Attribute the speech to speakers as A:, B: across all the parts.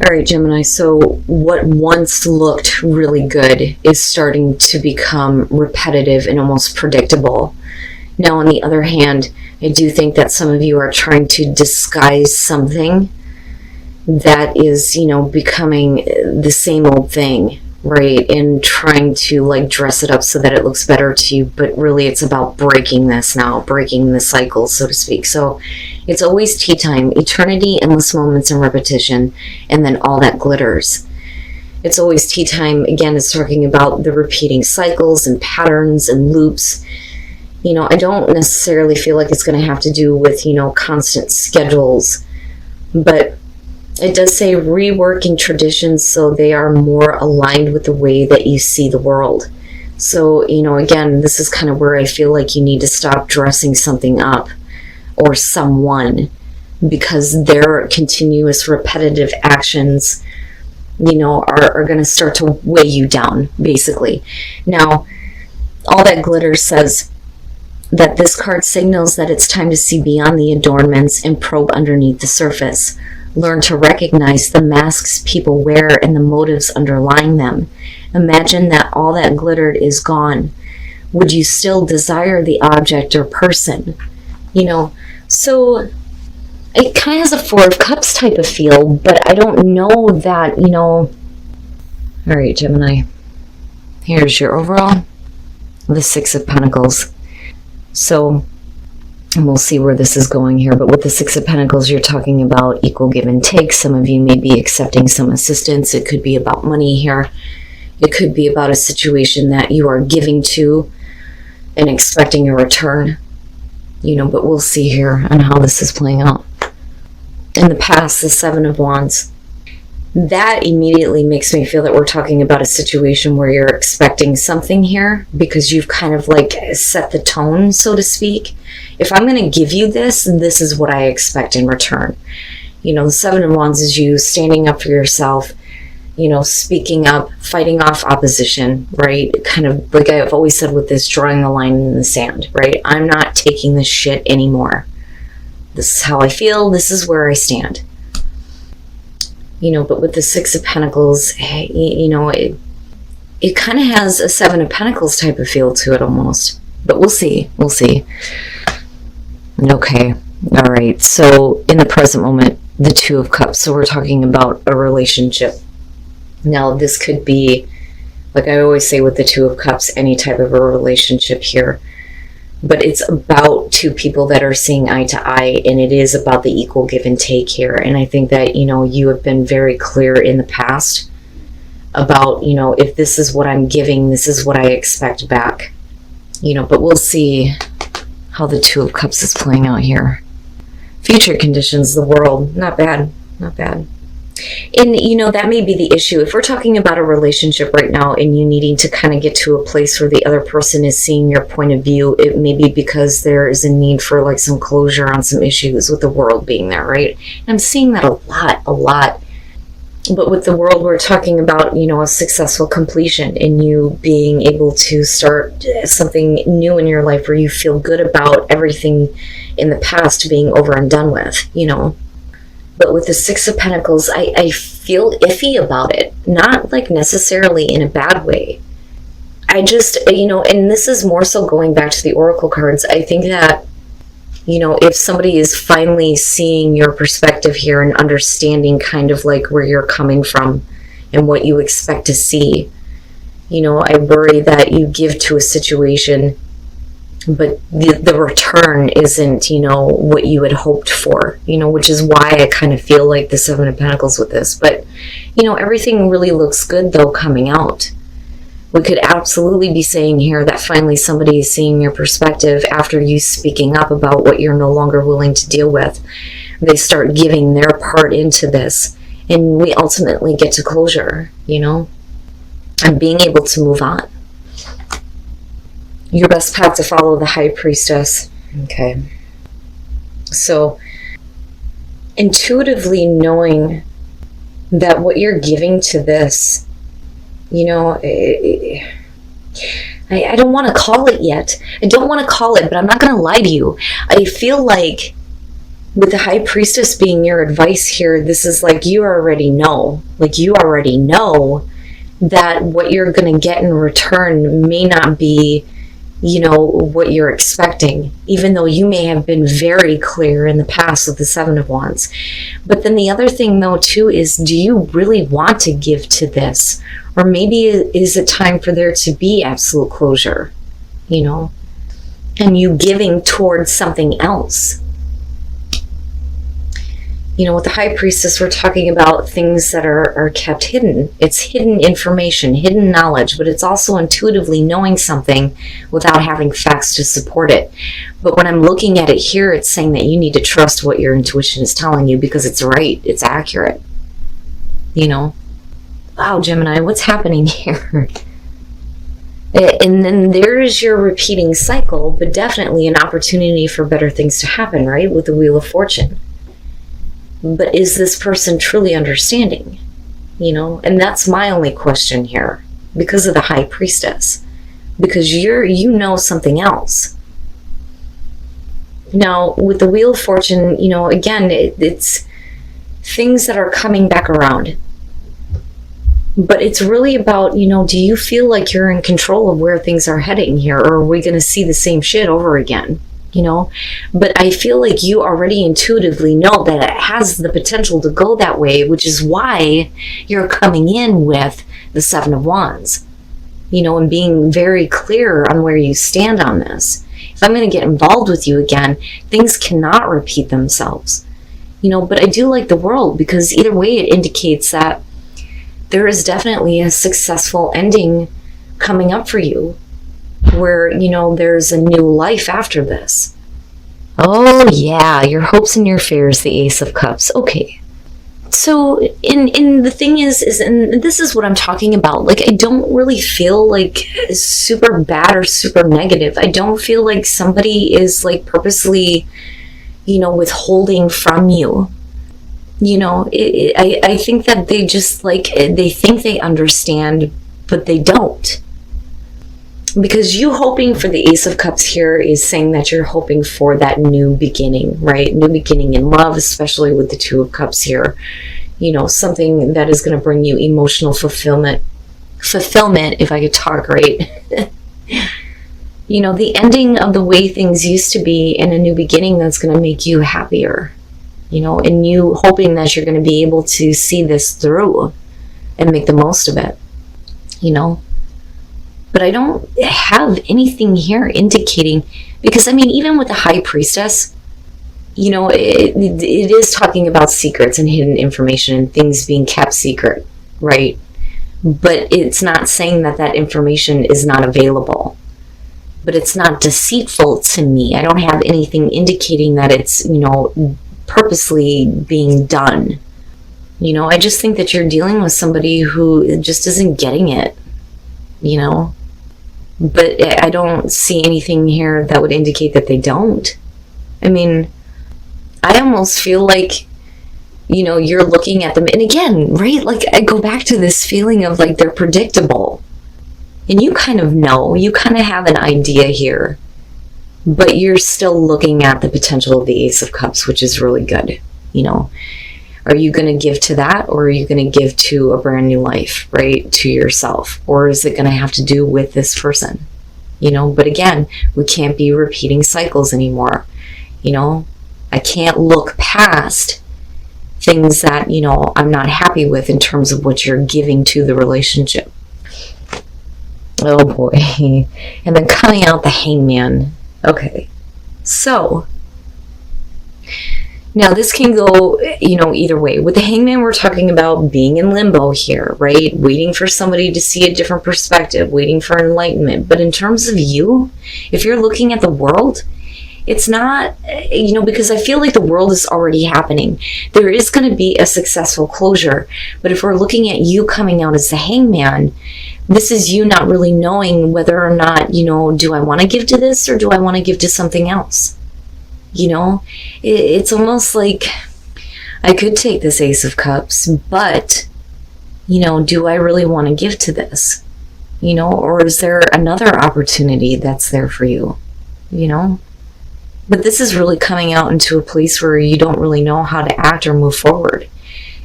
A: All right, Gemini, so what once looked really good is starting to become repetitive and almost predictable. Now, on the other hand, I do think that some of you are trying to disguise something that is, becoming the same old thing, right? And trying to like dress it up so that it looks better to you, but really it's about breaking this now, breaking the cycle, so to speak. So it's always tea time, eternity, endless moments, and repetition, and then all that glitters. It's always tea time, again, it's talking about the repeating cycles and patterns and loops. I don't necessarily feel like it's going to have to do with, constant schedules, but it does say reworking traditions so they are more aligned with the way that you see the world. So, again, this is kind of where I feel like you need to stop dressing something up or someone because their continuous repetitive actions, are going to start to weigh you down, basically. Now, all that glitter says that this card signals that it's time to see beyond the adornments and probe underneath the surface. Learn to recognize the masks people wear and the motives underlying them. Imagine that all that glittered is gone. Would you still desire the object or person? So it kind of has a Four of Cups type of feel, but I don't know that, All right, Gemini. Here's your overall. The Six of Pentacles. So, and we'll see where this is going here, but with the Six of Pentacles, you're talking about equal give and take. Some of you may be accepting some assistance. It could be about money here. It could be about a situation that you are giving to and expecting a return. But we'll see here on how this is playing out. In the past, the Seven of Wands. That immediately makes me feel that we're talking about a situation where you're expecting something here because you've kind of like set the tone, so to speak. If I'm going to give you this, this is what I expect in return. The Seven of Wands is you standing up for yourself, speaking up, fighting off opposition, right? Kind of like I've always said with this, drawing the line in the sand, right? I'm not taking this shit anymore. This is how I feel. This is where I stand. But with the Six of Pentacles, it kind of has a Seven of Pentacles type of feel to it almost. But we'll see. We'll see. Okay. All right. So in the present moment, the Two of Cups. So we're talking about a relationship. Now, this could be, like I always say with the Two of Cups, any type of a relationship here. But it's about two people that are seeing eye to eye, and it is about the equal give and take here. And I think that, you have been very clear in the past about, if this is what I'm giving, this is what I expect back. But we'll see how the Two of Cups is playing out here. Future conditions, the world, not bad, not bad. And, that may be the issue. If we're talking about a relationship right now and you needing to kind of get to a place where the other person is seeing your point of view, it may be because there is a need for like some closure on some issues with the world being there, right? And I'm seeing that a lot. But with the world, we're talking about, a successful completion and you being able to start something new in your life where you feel good about everything in the past being over and done with, But with the Six of Pentacles, I feel iffy about it. Not like necessarily in a bad way. I just, and this is more so going back to the Oracle cards. I think that, if somebody is finally seeing your perspective here and understanding kind of like where you're coming from and what you expect to see, I worry that you give to a situation but the return isn't, what you had hoped for, which is why I kind of feel like the Seven of Pentacles with this. But, everything really looks good, though, coming out. We could absolutely be saying here that finally somebody is seeing your perspective after you speaking up about what you're no longer willing to deal with. They start giving their part into this, and we ultimately get to closure, and being able to move on. Your best path to follow, the High Priestess. Okay. So, intuitively knowing that what you're giving to this, I don't want to call it yet. I don't want to call it, but I'm not going to lie to you. I feel like With the High Priestess being your advice here, this is like you already know. Like you already know that what you're going to get in return may not be, what you're expecting, even though you may have been very clear in the past with the Seven of Wands. But then the other thing, though, too, is do you really want to give to this? Or maybe is it time for there to be absolute closure, and you giving towards something else? With the High Priestess, we're talking about things that are kept hidden. It's hidden information, hidden knowledge, but it's also intuitively knowing something without having facts to support it. But when I'm looking at it here, it's saying that you need to trust what your intuition is telling you because it's right, it's accurate. Wow, Gemini, what's happening here? And then there's your repeating cycle, but definitely an opportunity for better things to happen, right? With the Wheel of Fortune. But is this person truly understanding? And that's my only question here because of the High Priestess. Because you know something else. Now, with the Wheel of Fortune, again, it's things that are coming back around. But it's really about, do you feel like you're in control of where things are heading here? Or are we going to see the same shit over again? But I feel like you already intuitively know that it has the potential to go that way, which is why you're coming in with the Seven of Wands, and being very clear on where you stand on this. If I'm going to get involved with you again, things cannot repeat themselves, but I do like the World because either way it indicates that there is definitely a successful ending coming up for you. Where, there's a new life after this. Oh, yeah, your hopes and your fears, the Ace of Cups. Okay. So, in the thing is, and this is what I'm talking about, like, I don't really feel like super bad or super negative. I don't feel like somebody is, like, purposely, withholding from you. I think that they just, like, they think they understand, but they don't. Because you hoping for the Ace of Cups here is saying that you're hoping for that new beginning, right? New beginning in love, especially with the Two of Cups here. Something that is going to bring you emotional fulfillment, if I could talk right. The ending of the way things used to be and a new beginning that's going to make you happier. And you hoping that you're going to be able to see this through and make the most of it. But I don't have anything here indicating, because even with the High Priestess, it is talking about secrets and hidden information and things being kept secret, right? But it's not saying that that information is not available. But it's not deceitful to me. I don't have anything indicating that it's, purposely being done. I just think that you're dealing with somebody who just isn't getting it, But I don't see anything here that would indicate that they don't. I almost feel like, you're looking at them. And again, right, like I go back to this feeling of like they're predictable. And you kind of know, you kind of have an idea here. But you're still looking at the potential of the Ace of Cups, which is really good. Are you going to give to that, or are you going to give to a brand new life, right? To yourself? Or is it going to have to do with this person? But again, we can't be repeating cycles anymore. I can't look past things that, I'm not happy with in terms of what you're giving to the relationship. Oh boy. And then coming out the Hangman. Okay. So, now this can go, either way. With the Hangman, we're talking about being in limbo here, right? Waiting for somebody to see a different perspective, waiting for enlightenment. But in terms of you, if you're looking at the World, it's not, because I feel like the World is already happening. There is going to be a successful closure. But if we're looking at you coming out as the Hangman, this is you not really knowing whether or not, do I want to give to this or do I want to give to something else? It's almost like I could take this Ace of Cups, but, do I really want to give to this? Or is there another opportunity that's there for you? But this is really coming out into a place where you don't really know how to act or move forward.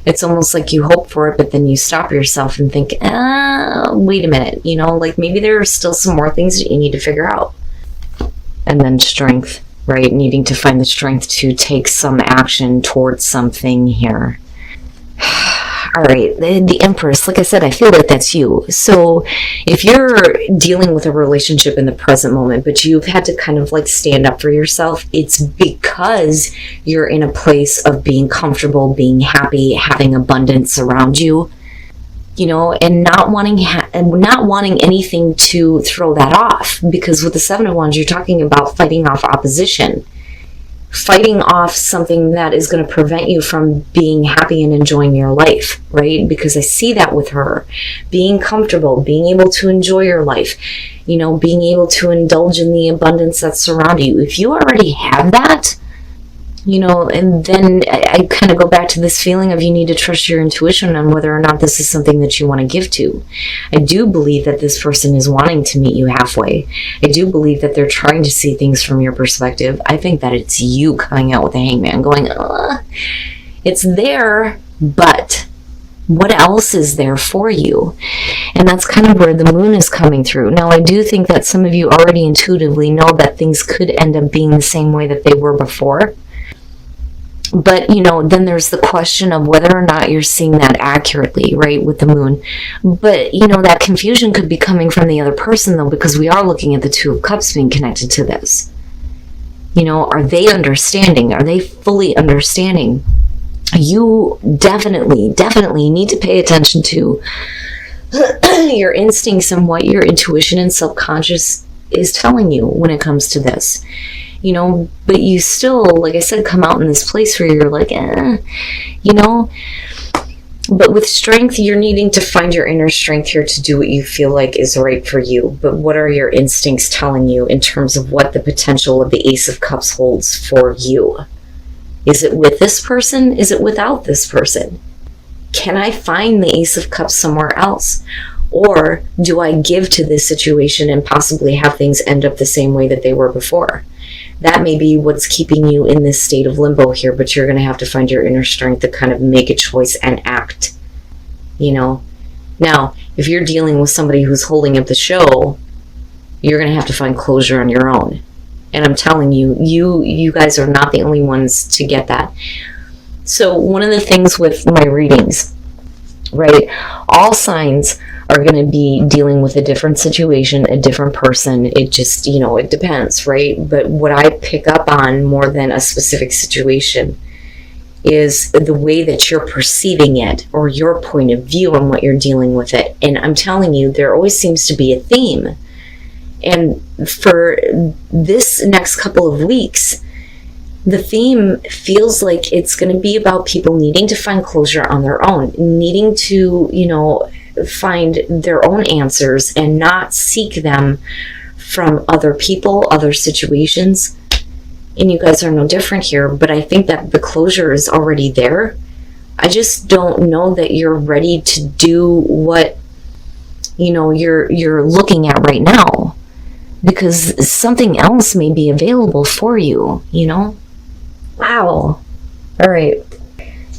A: It's almost like you hope for it, but then you stop yourself and think, wait a minute, like maybe there are still some more things that you need to figure out. And then strength, right? Needing to find the strength to take some action towards something here. All right, the Empress, like I said, I feel like that's you. So if you're dealing with a relationship in the present moment, but you've had to kind of like stand up for yourself, it's because you're in a place of being comfortable, being happy, having abundance around you, and not wanting anything to throw that off. Because with the Seven of Wands, you're talking about fighting off opposition. Fighting off something that is going to prevent you from being happy and enjoying your life, right? Because I see that with her. Being comfortable, being able to enjoy your life, being able to indulge in the abundance that surrounds you. If you already have that, and then I kind of go back to this feeling of you need to trust your intuition on whether or not this is something that you want to give to. I do believe that this person is wanting to meet you halfway. I do believe that they're trying to see things from your perspective. I think that it's you coming out with a hangman going, it's there, but what else is there for you? And that's kind of where the moon is coming through. Now, I do think that some of you already intuitively know that things could end up being the same way that they were before. But, then there's the question of whether or not you're seeing that accurately, right, with the moon. But, that confusion could be coming from the other person, though, because we are looking at the Two of Cups being connected to this. Are they understanding? Are they fully understanding? You definitely need to pay attention to your instincts and what your intuition and subconscious is telling you when it comes to this. But you still, like I said, come out in this place where you're like, but with strength, you're needing to find your inner strength here to do what you feel like is right for you. But what are your instincts telling you in terms of what the potential of the Ace of Cups holds for you? Is it with this person? Is it without this person? Can I find the Ace of Cups somewhere else? Or do I give to this situation and possibly have things end up the same way that they were before? That may be what's keeping you in this state of limbo here, but you're going to have to find your inner strength to kind of make a choice and act, Now, if you're dealing with somebody who's holding up the show, you're going to have to find closure on your own. And I'm telling you, you guys are not the only ones to get that. So one of the things with my readings, right, all signs are going to be dealing with a different situation, a different person. It just, it depends, right? But what I pick up on more than a specific situation is the way that you're perceiving it or your point of view on what you're dealing with it. And I'm telling you, there always seems to be a theme. And for this next couple of weeks, the theme feels like it's going to be about people needing to find closure on their own, needing to, find their own answers and not seek them from other people, other situations. And you guys are no different here, but I think that the closure is already there. I just don't know that you're ready to do what you're looking at right now, because something else may be available for you. Wow. All right.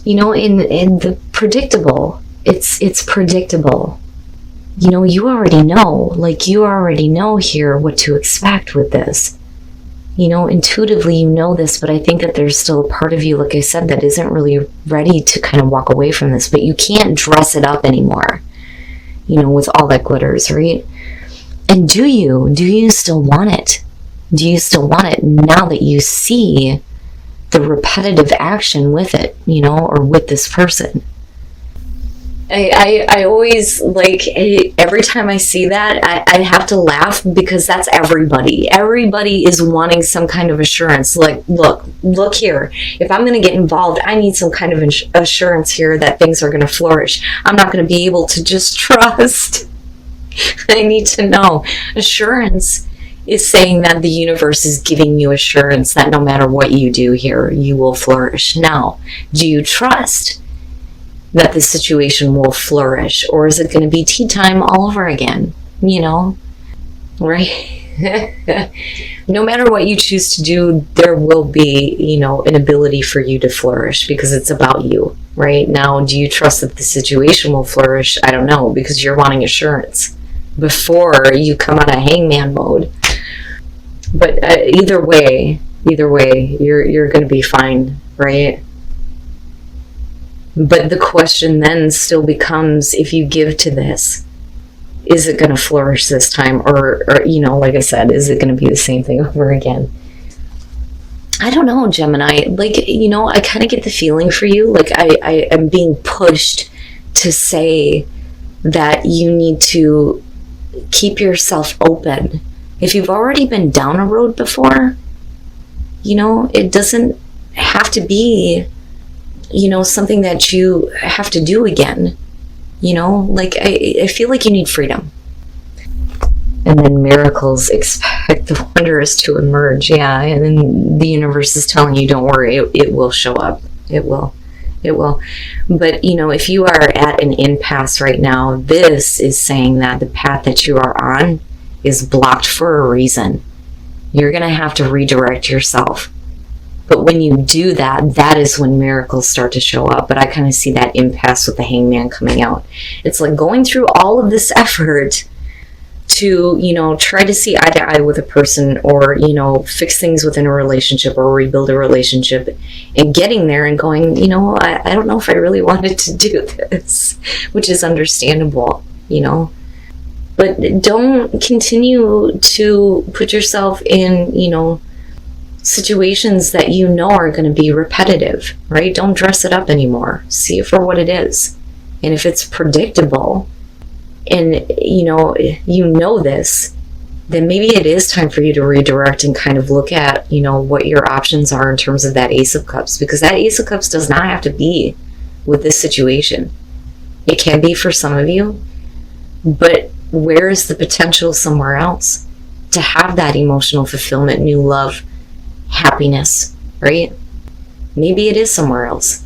A: In the predictable, it's predictable. You already know, you already know here what to expect with this. Intuitively you know this, but I think that there's still a part of you, like I said, that isn't really ready to kind of walk away from this, but you can't dress it up anymore, with all that glitters, right? And do you still want it? Do you still want it now that you see the repetitive action with it, or with this person? I always, every time I see that, I have to laugh, because that's everybody. Everybody is wanting some kind of assurance. Look here. If I'm going to get involved, I need some kind of assurance here that things are going to flourish. I'm not going to be able to just trust. I need to know. Assurance is saying that the universe is giving you assurance that no matter what you do here, you will flourish. Now, do you trust that the situation will flourish, or is it going to be tea time all over again? Right? No matter what you choose to do, there will be, an ability for you to flourish because it's about you, right? Now, do you trust that the situation will flourish? I don't know, because you're wanting assurance before you come out of hangman mode. But either way, you're going to be fine, right? But the question then still becomes, if you give to this, is it going to flourish this time? Or, like I said, is it going to be the same thing over again? I don't know, Gemini. I kind of get the feeling for you. I am being pushed to say that you need to keep yourself open. If you've already been down a road before, it doesn't have to be, something that you have to do again. I feel like you need freedom. And then miracles, expect the wondrous to emerge. Yeah, and then the universe is telling you, don't worry, it will show up. It will. But, if you are at an impasse right now, this is saying that the path that you are on is blocked for a reason. You're going to have to redirect yourself. But when you do that, that is when miracles start to show up. But I kind of see that impasse with the hangman coming out. It's like going through all of this effort to, try to see eye to eye with a person, or, fix things within a relationship or rebuild a relationship, and getting there and going, I don't know if I really wanted to do this, which is understandable, But don't continue to put yourself in, situations that are going to be repetitive, right? Don't dress it up anymore. See it for what it is. And if it's predictable and, this, then maybe it is time for you to redirect and kind of look at, what your options are in terms of that Ace of Cups, because that Ace of Cups does not have to be with this situation. It can be for some of you, but where is the potential somewhere else to have that emotional fulfillment, new love, happiness, right? Maybe it is somewhere else.